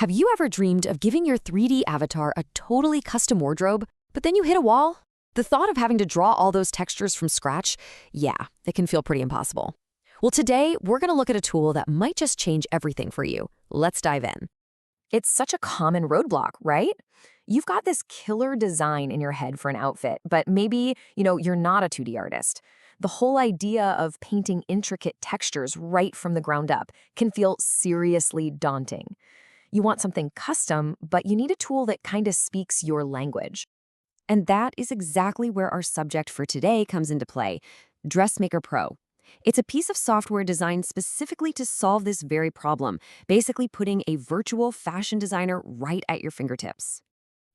Have you ever dreamed of giving your 3D avatar a totally custom wardrobe, but then you hit a wall? The thought of having to draw all those textures from scratch, yeah, it can feel pretty impossible. Well, today, we're going to look at a tool that might just change everything for you. Let's dive in. It's such a common roadblock, right? You've got this killer design in your head for an outfit, but maybe, you're not a 2D artist. The whole idea of painting intricate textures right from the ground up can feel seriously daunting. You want something custom, but you need a tool that kind of speaks your language. And that is exactly where our subject for today comes into play, DressMaker Pro. It's a piece of software designed specifically to solve this very problem, basically putting a virtual fashion designer right at your fingertips.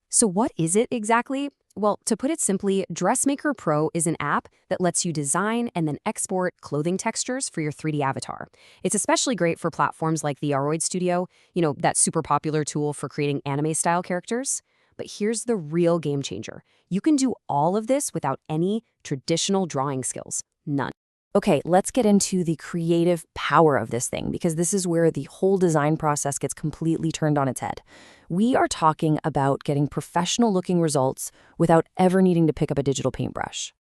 So what is it exactly? Well, to put it simply, DressMaker Pro is an app that lets you design and then export clothing textures for your 3D avatar. It's especially great for platforms like VRoid Studio, that super popular tool for creating anime-style characters. But here's the real game changer. You can do all of this without any traditional drawing skills. None. Okay, let's get into the creative power of this thing, because this is where the whole design process gets completely turned on its head. We are talking about getting professional-looking results without ever needing to pick up a digital paintbrush.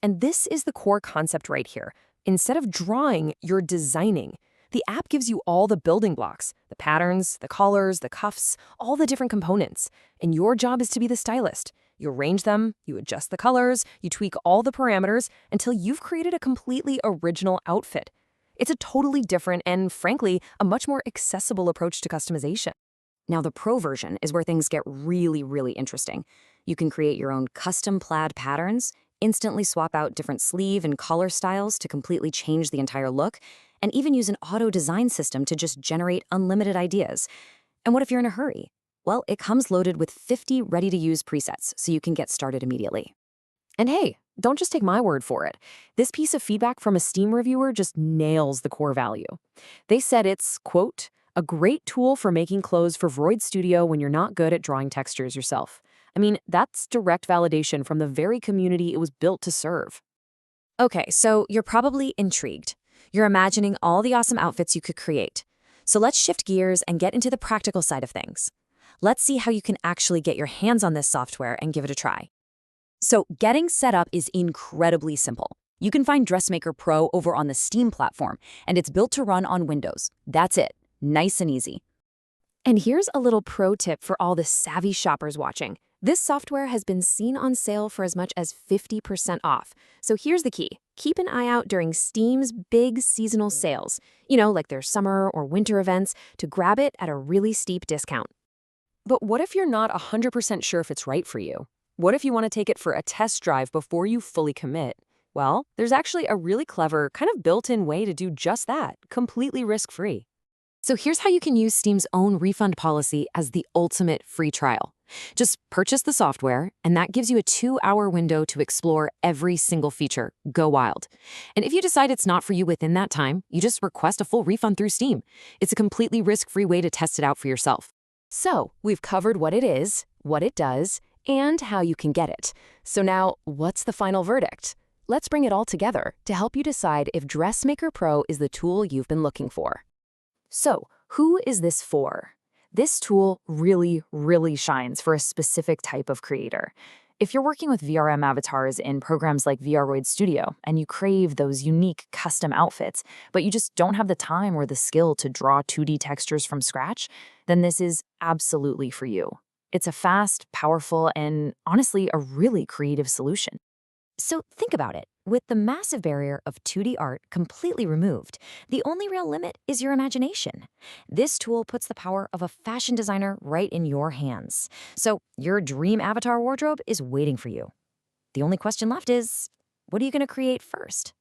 And this is the core concept right here. Instead of drawing, you're designing. The app gives you all the building blocks, the patterns, the collars, the cuffs, all the different components. And your job is to be the stylist. You arrange them, you adjust the colors, you tweak all the parameters until you've created a completely original outfit. It's a totally different and, frankly, a much more accessible approach to customization. Now, the Pro version is where things get really, really interesting. You can create your own custom plaid patterns, instantly swap out different sleeve and collar styles to completely change the entire look, and even use an auto design system to just generate unlimited ideas. And what if you're in a hurry? Well, it comes loaded with 50 ready-to-use presets, so you can get started immediately. And hey, don't just take my word for it. This piece of feedback from a Steam reviewer just nails the core value. They said it's, quote, a great tool for making clothes for VRoid Studio when you're not good at drawing textures yourself. I mean, that's direct validation from the very community it was built to serve. Okay, so you're probably intrigued. You're imagining all the awesome outfits you could create. So let's shift gears and get into the practical side of things. Let's see how you can actually get your hands on this software and give it a try. So getting set up is incredibly simple. You can find DressMaker Pro over on the Steam platform, and it's built to run on Windows. That's it. Nice and easy. And here's a little pro tip for all the savvy shoppers watching. This software has been seen on sale for as much as 50% off. So here's the key. Keep an eye out during Steam's big seasonal sales, like their summer or winter events, to grab it at a really steep discount. But what if you're not 100% sure if it's right for you? What if you want to take it for a test drive before you fully commit? Well, there's actually a really clever, kind of built-in way to do just that, completely risk-free. So here's how you can use Steam's own refund policy as the ultimate free trial. Just purchase the software, and that gives you a 2-hour window to explore every single feature. Go wild. And if you decide it's not for you within that time, you just request a full refund through Steam. It's a completely risk-free way to test it out for yourself. So we've covered what it is, what it does, and how you can get it. So now, what's the final verdict? Let's bring it all together to help you decide if DressMaker Pro is the tool you've been looking for. So, who is this for? This tool really, really shines for a specific type of creator. If you're working with VRM avatars in programs like VRoid Studio and you crave those unique custom outfits, but you just don't have the time or the skill to draw 2D textures from scratch, then this is absolutely for you. It's a fast, powerful, and honestly, a really creative solution. So think about it. With the massive barrier of 2D art completely removed, the only real limit is your imagination. This tool puts the power of a fashion designer right in your hands. So your dream avatar wardrobe is waiting for you. The only question left is, what are you going to create first?